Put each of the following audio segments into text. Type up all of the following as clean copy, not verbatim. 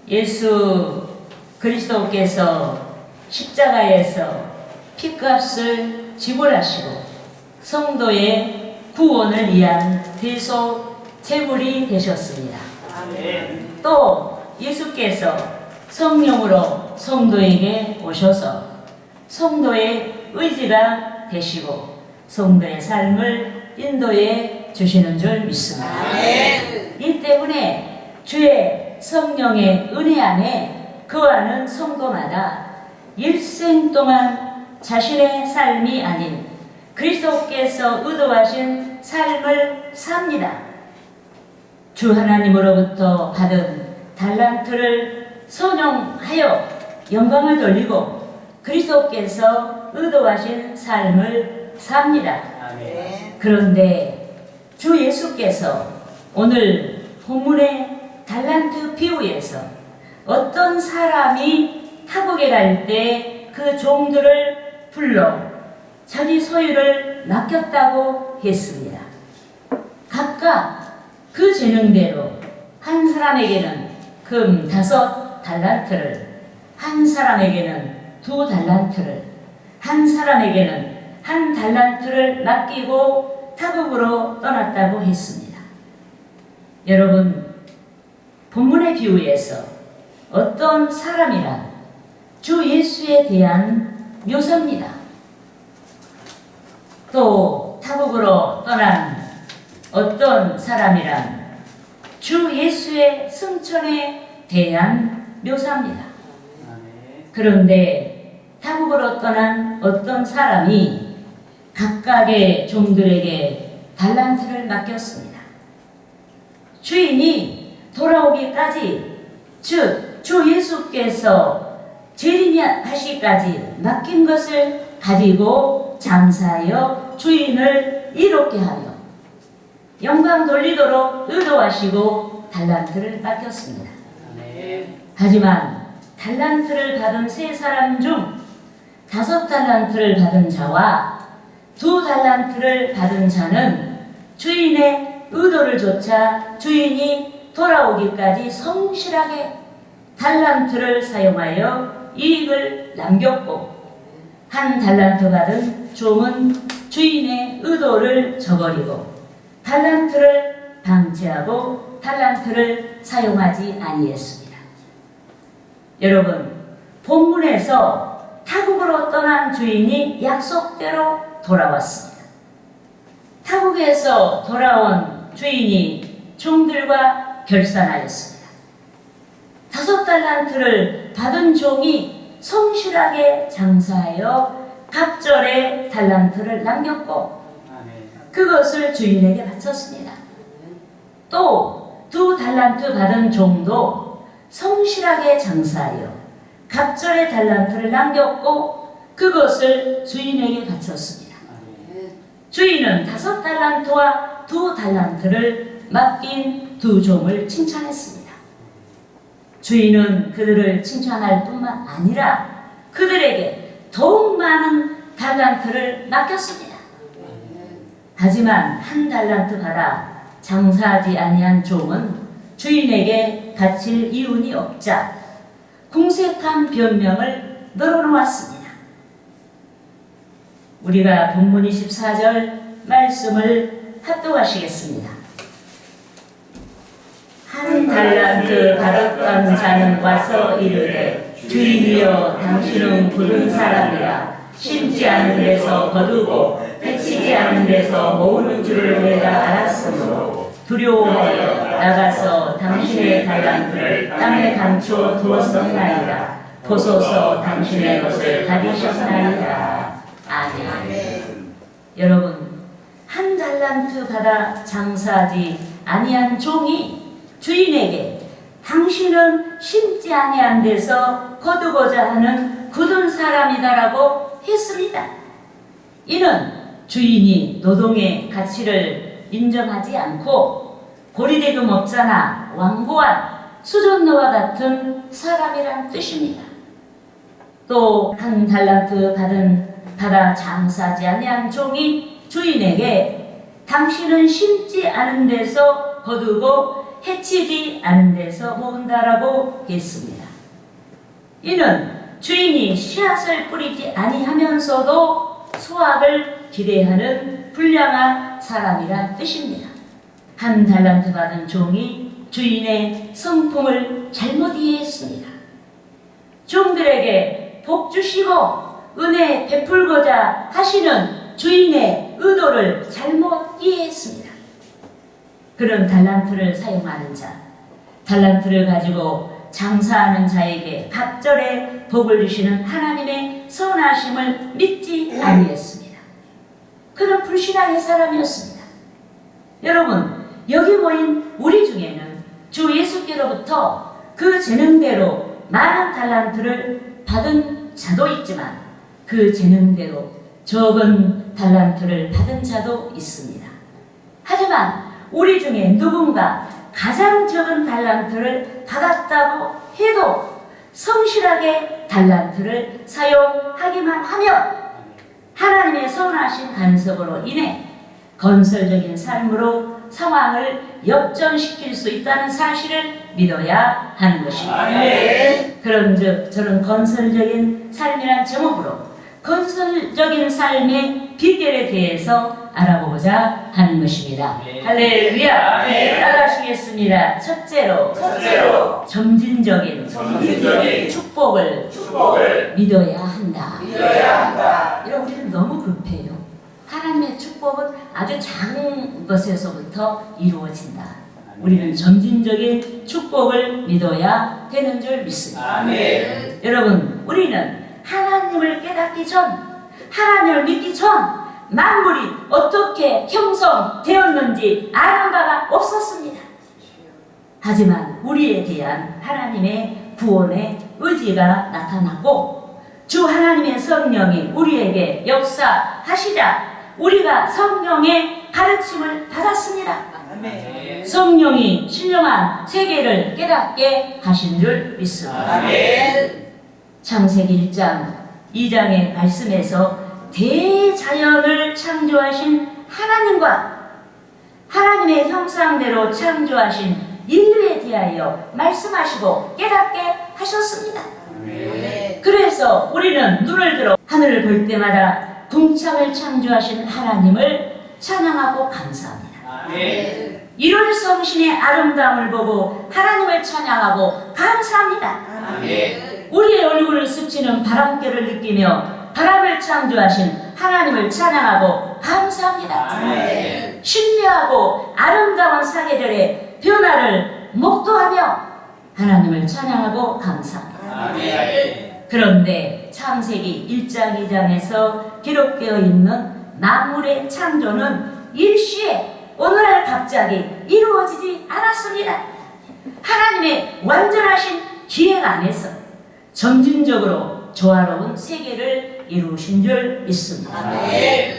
예수 그리스도께서 십자가에서 피값을 지불하시고 성도의 구원을 위한 대속 제물이 되셨습니다. 아멘. 또 예수께서 성령으로 성도에게 오셔서 성도의 의지가 되시고 성도의 삶을 인도해 주시는 줄 믿습니다. 아멘. 이 때문에 주의 성령의 은혜 안에 거하는 성도마다 일생 동안 자신의 삶이 아닌 그리스도께서 의도하신 삶을 삽니다. 주 하나님으로부터 받은 달란트를 선용하여 영광을 돌리고 그리스도께서 의도하신 삶을 삽니다. 아멘. 그런데 주 예수께서 오늘 본문의 달란트 비유에서 어떤 사람이 타국에 갈 때 그 종들을 불러 자기 소유를 맡겼다고 했습니다. 각각 그 재능대로 한 사람에게는 금 5달란트를, 한 사람에게는 2달란트를, 한 사람에게는 1달란트를 맡기고 타국으로 떠났다고 했습니다. 여러분, 본문의 비유에서 어떤 사람이란 주 예수에 대한 묘사입니다. 또 타국으로 떠난 어떤 사람이란 주 예수의 승천에 대한 묘사입니다. 그런데 타국으로 떠난 어떤 사람이 각각의 종들에게 달란트를 맡겼습니다. 주인이 돌아오기까지, 즉 주 예수께서 재림하시기까지 맡긴 것을 가지고 장사하여 주인을 이롭게 하며 영광 돌리도록 의도하시고 달란트를 맡겼습니다. 하지만 달란트를 받은 3사람 중 5달란트를 받은 자와 2달란트를 받은 자는 주인의 의도를 조차 주인이 돌아오기까지 성실하게 달란트를 사용하여 이익을 남겼고, 1달란트 받은 종은 주인의 의도를 저버리고 달란트를 방치하고 달란트를 사용하지 아니했습니다. 여러분, 본문에서 타국으로 떠난 주인이 약속대로 돌아왔습니다. 타국에서 돌아온 주인이 종들과 결산하였습니다. 5달란트를 받은 종이 성실하게 장사하여 갑절에 달란트를 남겼고 그것을 주인에게 바쳤습니다. 또 2달란트 받은 종도 성실하게 장사하여 갑절에 달란트를 남겼고 그것을 주인에게 바쳤습니다. 주인은 5달란트와 2달란트를 맡긴 2종을 칭찬했습니다. 주인은 그들을 칭찬할 뿐만 아니라 그들에게 더욱 많은 달란트를 맡겼습니다. 하지만 1달란트 받아 장사하지 아니한 종은 주인에게 바칠 이윤이 없자 궁색한 변명을 늘어놓았습니다. 우리가 본문 24절 말씀을 합독하시겠습니다. 1달란트 받았던 자는 와서 이르되 주인이여 당신은 굳은 사람이라 심지 않은 데서 거두고 해치지 않은 데서 모으는 줄을 내가 알았으므로 두려워하여 나가서 당신의 달란트를 땅에 감춰 두었었나이다. 보소서 당신의 것을 가지셨나이다. 아멘. 여러분, 1달란트 받아 장사하지 아니한 종이 주인에게 당신은 심지 아니한 데서 거두고자 하는 굳은 사람이다라고 했습니다. 이는 주인이 노동의 가치를 인정하지 않고 고리대금 업자나 완고한 수전노와 같은 사람이란 뜻입니다. 또 1달란트 받아 장사하지 아니한 종이 주인에게 당신은 심지 않은 데서 거두고 해치지 않은 데서 모은다라고 했습니다. 이는 주인이 씨앗을 뿌리지 아니하면서도 수확을 기대하는 불량한 사람이란 뜻입니다. 한 달란트 받은 종이 주인의 성품을 잘못 이해했습니다. 종들에게 복 주시고 은혜 베풀고자 하시는 주인의 의도를 잘못 이해했습니다. 그런 달란트를 사용하는 자, 달란트를 가지고 장사하는 자에게 갑절에 복을 주시는 하나님의 선하심을 믿지 아니했습니다. 그는 불신앙의 사람이었습니다. 여러분, 여기 모인 우리 중에는 주 예수께로부터 그 재능대로 많은 달란트를 받은 자도 있지만 그 재능대로 적은 달란트를 받은 자도 있습니다. 하지만 우리 중에 누군가 가장 적은 달란트를 받았다고 해도 성실하게 달란트를 사용하기만 하면 하나님의 선하신 간섭으로 인해 건설적인 삶으로 상황을 역전시킬 수 있다는 사실을 믿어야 하는 것입니다. 그런즉 저는 건설적인 삶이란 제목으로 건설적인 삶의 비결에 대해서 알아보고자 하는 것입니다. 할렐루야! 따라하시겠습니다. 첫째로 점진적인 축복을 믿어야 한다. 이런 우리는 너무 급해요. 하나님의 축복은 아주 작은 것에서부터 이루어진다. 우리는 점진적인 축복을 믿어야 되는 줄 믿습니다. 여러분, 우리는 하나님을 깨닫기 전, 하나님을 믿기 전 만물이 어떻게 형성되었는지 아는 바가 없었습니다. 하지만 우리에 대한 하나님의 구원의 의지가 나타났고 주 하나님의 성령이 우리에게 역사하시자 우리가 성령의 가르침을 받았습니다. 성령이 신령한 세계를 깨닫게 하신 줄 믿습니다. 창세기 1장 2장의 말씀에서 대자연을 창조하신 하나님과 하나님의 형상대로 창조하신 인류에 대하여 말씀하시고 깨닫게 하셨습니다. 그래서 우리는 눈을 들어 하늘을 볼 때마다 궁창을 창조하신 하나님을 찬양하고 감사합니다. 일월 성신의 아름다움을 보고 하나님을 찬양하고 감사합니다. 우리의 얼굴을 스치는 바람결을 느끼며 바람을 창조하신 하나님을 찬양하고 감사합니다. 신비하고 아름다운 사계절의 변화를 목도하며 하나님을 찬양하고 감사합니다. 그런데 창세기 1장 2장에서 기록되어 있는 만물의 창조는 일시에 어느 날 갑자기 이루어지지 않았습니다. 하나님의 완전하신 기획 안에서 점진적으로 조화로운 세계를 이루신 줄 믿습니다.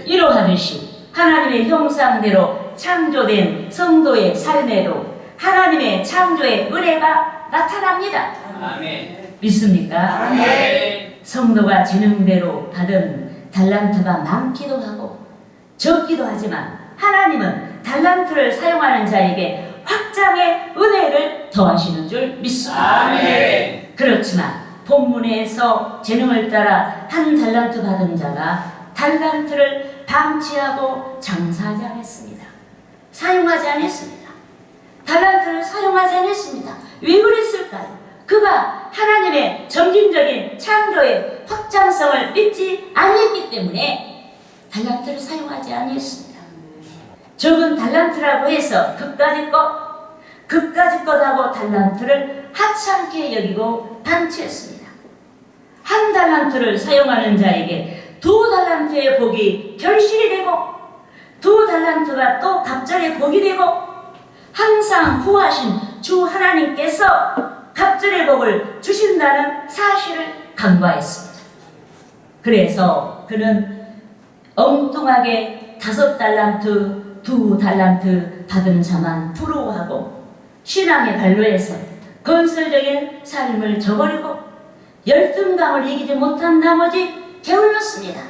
이러하듯이 하나님의 형상대로 창조된 성도의 삶에도 하나님의 창조의 은혜가 나타납니다. 믿습니까? 성도가 재능대로 받은 달란트가 많기도 하고 적기도 하지만 하나님은 달란트를 사용하는 자에게 확장의 은혜를 더하시는 줄 믿습니다. 그렇지만 본문에서 재능을 따라 한 달란트 받은 자가 달란트를 방치하고 장사하지 않았습니다. 사용하지 않았습니다. 달란트를 사용하지 않았습니다. 왜 그랬을까요? 그가 하나님의 점진적인 창조의 확장성을 믿지 않았기 때문에 달란트를 사용하지 않았습니다. 적은 달란트라고 해서 그까짓 것 하고 달란트를 하찮게 여기고 방치했습니다. 한 달란트를 사용하는 자에게 두 달란트의 복이 결실이 되고 두 달란트가 또 갑절의 복이 되고 항상 후하신 주 하나님께서 갑절의 복을 주신다는 사실을 간과했습니다. 그래서 그는 엉뚱하게 5달란트, 2달란트 받은 자만 부러워하고 신앙의 발로에서 건설적인 삶을 저버리고 열등감을 이기지 못한 나머지 게을렀습니다.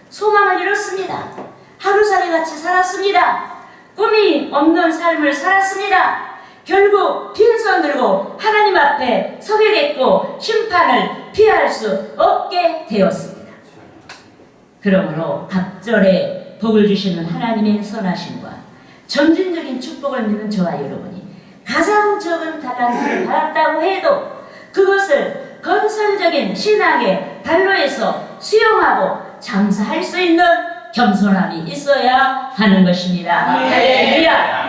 소망을 잃었습니다. 하루살이같이 살았습니다. 꿈이 없는 삶을 살았습니다. 결국 빈손 들고 하나님 앞에 서게 됐고 심판을 피할 수 없게 되었습니다. 그러므로 갑절에 복을 주시는 하나님의 선하심과 점진적인 축복을 믿는 저와 여러분이 가장 적은 달란트를 받았다고 해도 그것을 건설적인 신앙의 발로에서 수용하고 장사할 수 있는 겸손함이 있어야 하는 것입니다. 할렐루야.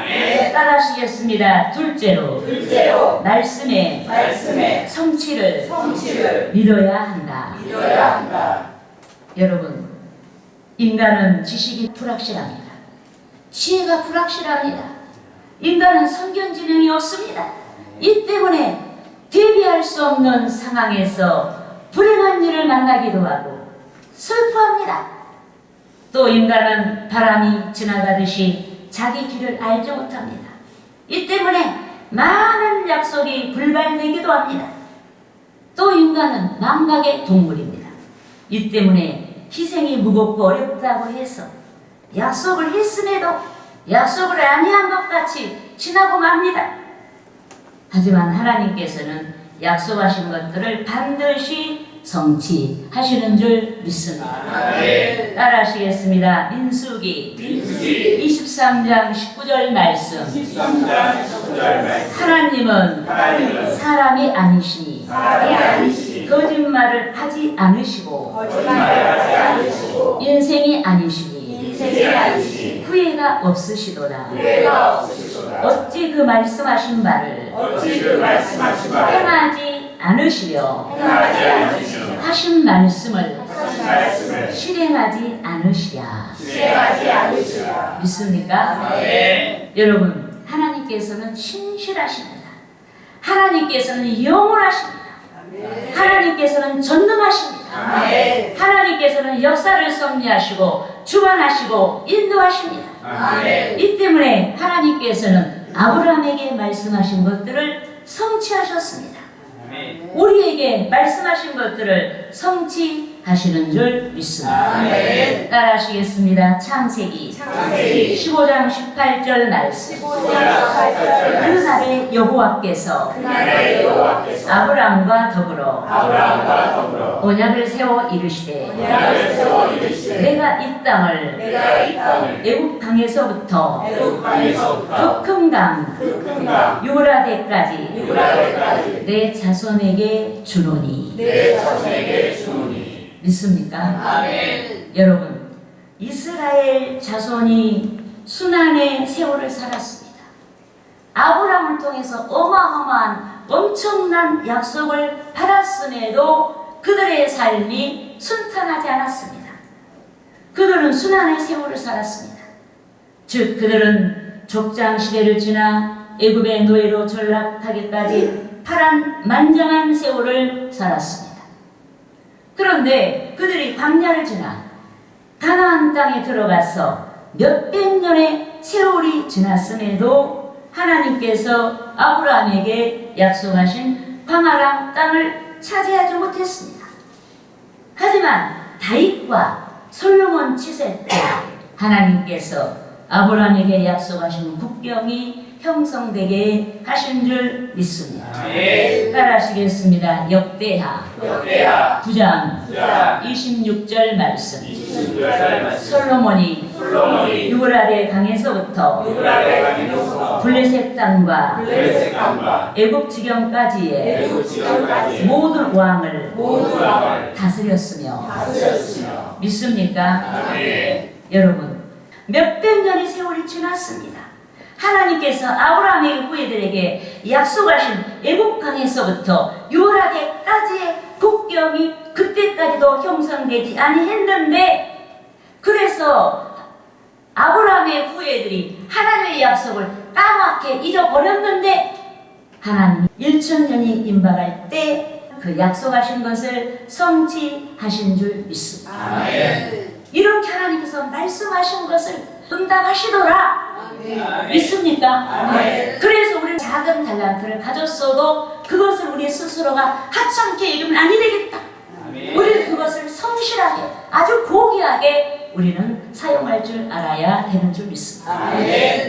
따라하시겠습니다. 둘째로 말씀의 성취를 믿어야 한다. 여러분, 인간은 지식이 불확실합니다. 지혜가 불확실합니다. 인간은 성경 지능이 없습니다. 이 때문에 대비할 수 없는 상황에서 불행한 일을 만나기도 하고 슬퍼합니다. 또 인간은 바람이 지나가듯이 자기 길을 알지 못합니다. 이 때문에 많은 약속이 불발되기도 합니다. 또 인간은 망각의 동물입니다. 이 때문에 희생이 무겁고 어렵다고 해서 약속을 했음에도 약속을 아니한 것 같이 지나고 맙니다. 하지만 하나님께서는 약속하신 것들을 반드시 성취하시는 줄 믿습니다. 따라하시겠습니다. 민수기 23장 19절 말씀. 하나님은 사람이 아니시니 거짓말을 하지 않으시고 인생이 아니시니 후회가 없으시도다. 어찌 그 말씀하신 바를 행하지 않으시려 하신 말씀을 실행하지 않으시랴. 믿습니까? 여러분, 하나님께서는 신실하십니다. 하나님께서는 영원하십니다. 하나님께서는 전능하십니다. 하나님께서는 역사를 섭리하시고 주관하시고 인도하십니다. 이 때문에 하나님께서는 아브라함에게 말씀하신 것들을 성취하셨습니다. 우리에게 말씀하신 것들을 성취하시는 줄 믿습니다. 따라하시겠습니다. 창세기 15장 18절 말씀. 그날에 여호와께서 아브라함과 더불어 언약을 세워 이르시되 내가 이 땅을 애굽 강에서부터 북흥강 유브라데까지 내 자손에게 주노니. 믿습니까? 여러분, 이스라엘 자손이 순환의 세월을 살았습니다. 아브라함을 통해서 어마어마한 엄청난 약속을 받았음에도 그들의 삶이 순탄하지 않았습니다. 그들은 순환의 세월을 살았습니다. 즉, 그들은 족장 시대를 지나 애굽의 노예로 전락하기까지 파란만장한 세월을 살았습니다. 그런데 그들이 광야를 지나 가나안 땅에 들어가서 몇백 년의 세월이 지났음에도 하나님께서 아브라함에게 약속하신 광활한 땅을 차지하지 못했습니다. 하지만 다윗과 솔로몬 치세 때 하나님께서 아브라함에게 약속하신 국경이 형성되게 하신 줄 믿습니다. 따라하시겠습니다. 역대하 9장 26절 말씀. 솔로몬이 유브라데 강에서부터 블레셋 땅과 애굽 지경까지의 모든 왕을 다스렸으며. 믿습니까? 여러분, 몇백 년의 세월이 지났습니다. 하나님께서 아브라함의 후예들에게 약속하신 애굽 강에서부터 유브라데까지의 국경이 그때까지도 형성되지 아니했는데, 그래서 아브라함의 후예들이 하나님의 약속을 까맣게 잊어버렸는데 하나님이 1000년이 임박할 때 그 약속하신 것을 성취하신 줄 믿습니다. 이렇게 하나님께서 말씀하신 것을 응답하시더라. 믿습니까? 그래서 우리는 작은 달란트를 가졌어도 그것을 우리 스스로가 하찮게 여기면 아니 되겠다. 우리는 그것을 성실하게, 아주 고귀하게 우리는 사용할 줄 알아야 되는 줄 믿습니다.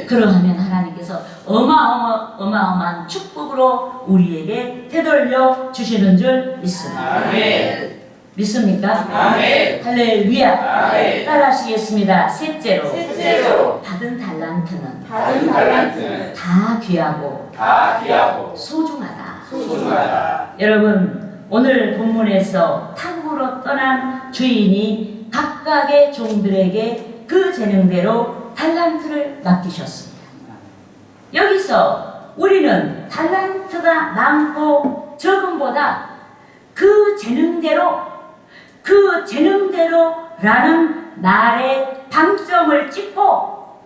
그러하면 하나님께서 하나님께서 어마어마한 축복으로 우리에게 되돌려 주시는 줄 믿습니다. 아멘. 믿습니까? 아멘. 할렐루야. 아멘. 따라하시겠습니다. 셋째로 셋째로 받은 달란트는 받은 달란트는 다 귀하고 다 귀하고 소중하다. 소중하다. 여러분, 오늘 본문에서 탕으로 떠난 주인이 각각의 종들에게 그 재능대로 달란트를 맡기셨습니다. 여기서 우리는 달란트가 많고 적음보다 그 재능대로라는 말의 방점을 찍고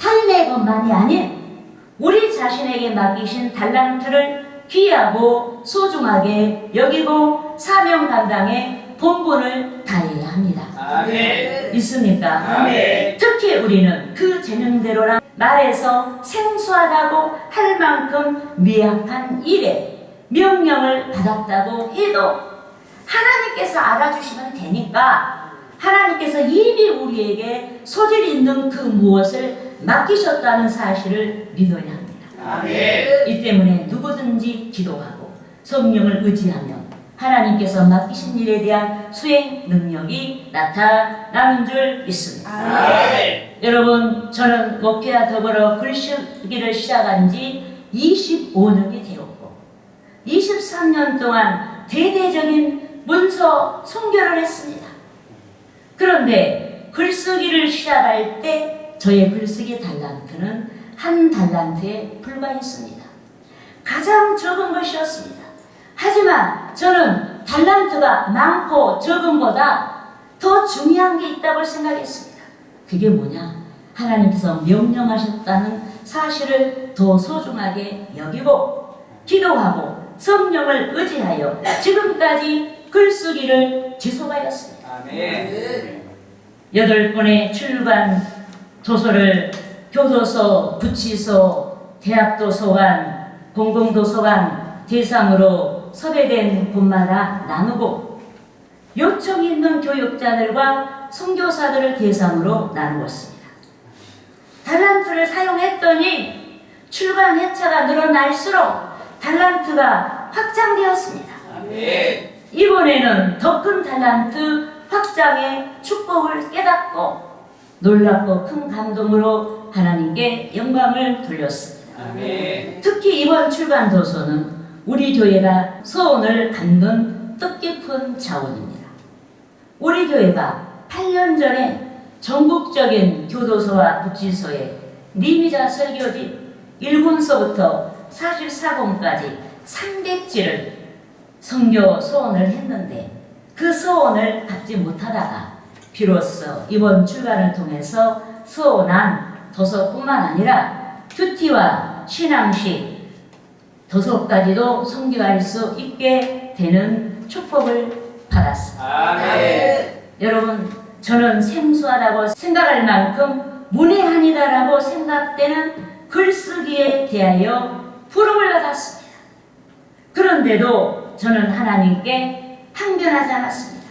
타인의 것만이 아닌 우리 자신에게 맡기신 달란트를 귀하고 소중하게 여기고 사명 감당의 본분을 다해야 합니다. 아멘. 믿습니까? 아멘. 특히 우리는 그 재능대로란 말에서 생소하다고 할 만큼 미약한 일에 명령을 받았다고 해도 하나님께서 알아주시면 되니까 하나님께서 이미 우리에게 소질 있는 그 무엇을 맡기셨다는 사실을 믿어야 합니다. 아멘. 이 때문에 누구든지 기도하고 성령을 의지하며 하나님께서 맡기신 일에 대한 수행 능력이 나타나는 줄 믿습니다. 아멘. 여러분, 저는 목회와 더불어 글쓰기를 시작한 지 25년이 되었고 23년 동안 대대적인 문서 선교를 했습니다. 그런데 글쓰기를 시작할 때 저의 글쓰기 달란트는 한 달란트에 불과했습니다. 가장 적은 것이었습니다. 하지만 저는 달란트가 많고 적음보다 더 중요한 게 있다고 생각했습니다. 그게 뭐냐? 하나님께서 명령하셨다는 사실을 더 소중하게 여기고 기도하고 성령을 의지하여 지금까지 글쓰기를 지속하였습니다. 아멘. 8권의 출간 도서를 교도소, 구치소, 대학도서관, 공공도서관 대상으로 섭외된 곳마다 나누고 요청이 있는 교육자들과 선교사들을 대상으로 나누었습니다. 달란트를 사용했더니 출간 회차가 늘어날수록 달란트가 확장되었습니다. 아멘. 이번에는 더 큰 달란트 확장의 축복을 깨닫고 놀랍고 큰 감동으로 하나님께 영광을 돌렸습니다. 아멘. 특히 이번 출간 도서는 우리 교회가 소원을 갖는 뜻깊은 자원입니다. 우리 교회가 8년 전에 전국적인 교도소와 구치소에 니미자 설교집 1권서부터 44권까지 300지를 선교 소원을 했는데 그 소원을 받지 못하다가 비로소 이번 출간을 통해서 소원한 도서뿐만 아니라 큐티와 신앙시 도서까지도 선교할 수 있게 되는 축복을 받았습니다. 아멘. 여러분, 저는 생소하다고 생각할 만큼 문외한이다라고 생각되는 글쓰기에 대하여 부름을 받았습니다. 그런데도 저는 하나님께 항변하지 않았습니다.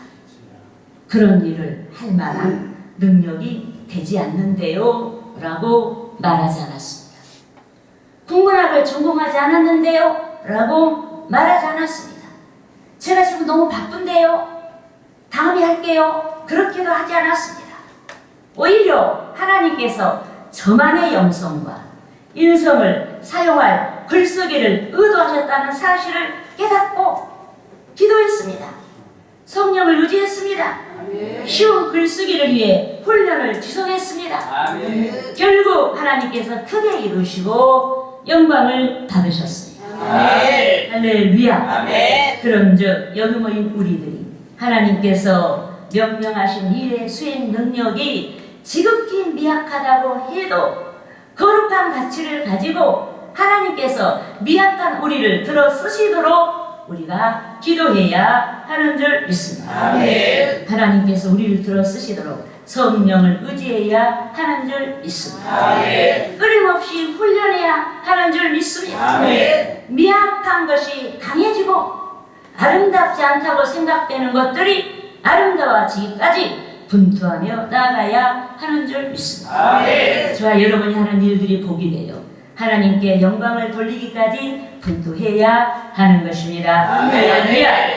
그런 일을 할 만한 능력이 되지 않는데요 라고 말하지 않았습니다. 국문학을 전공하지 않았는데요 라고 말하지 않았습니다. 제가 지금 너무 바쁜데요, 다음에 할게요, 그렇게도 하지 않았습니다. 오히려 하나님께서 저만의 영성과 인성을 사용할 글쓰기를 의도하셨다는 사실을 깨닫고 기도했습니다. 성령을 의지했습니다. 쉬운 글쓰기를 위해 훈련을 지속했습니다. 아멘. 결국 하나님께서 크게 이루시고 영광을 받으셨습니다. 아멘. 할렐루야. 아멘. 그런즉 여기 모인 우리들이 하나님께서 명령하신 일의 수행 능력이 지극히 미약하다고 해도 거룩한 가치를 가지고 하나님께서 미약한 우리를 들어 쓰시도록 우리가 기도해야 하는 줄 믿습니다. 아멘. 하나님께서 우리를 들어 쓰시도록 성령을 의지해야 하는 줄 믿습니다. 아멘. 끊임없이 훈련해야 하는 줄 믿습니다. 아멘. 미약한 것이 강해지고 아름답지 않다고 생각되는 것들이 아름다워지기까지 분투하며 나아가야 하는 줄 믿습니다. 아멘. 저와 여러분이 하는 일들이 복이 되어 하나님께 영광을 돌리기까지 분투해야 하는 것입니다. 아멘. 할렐루야.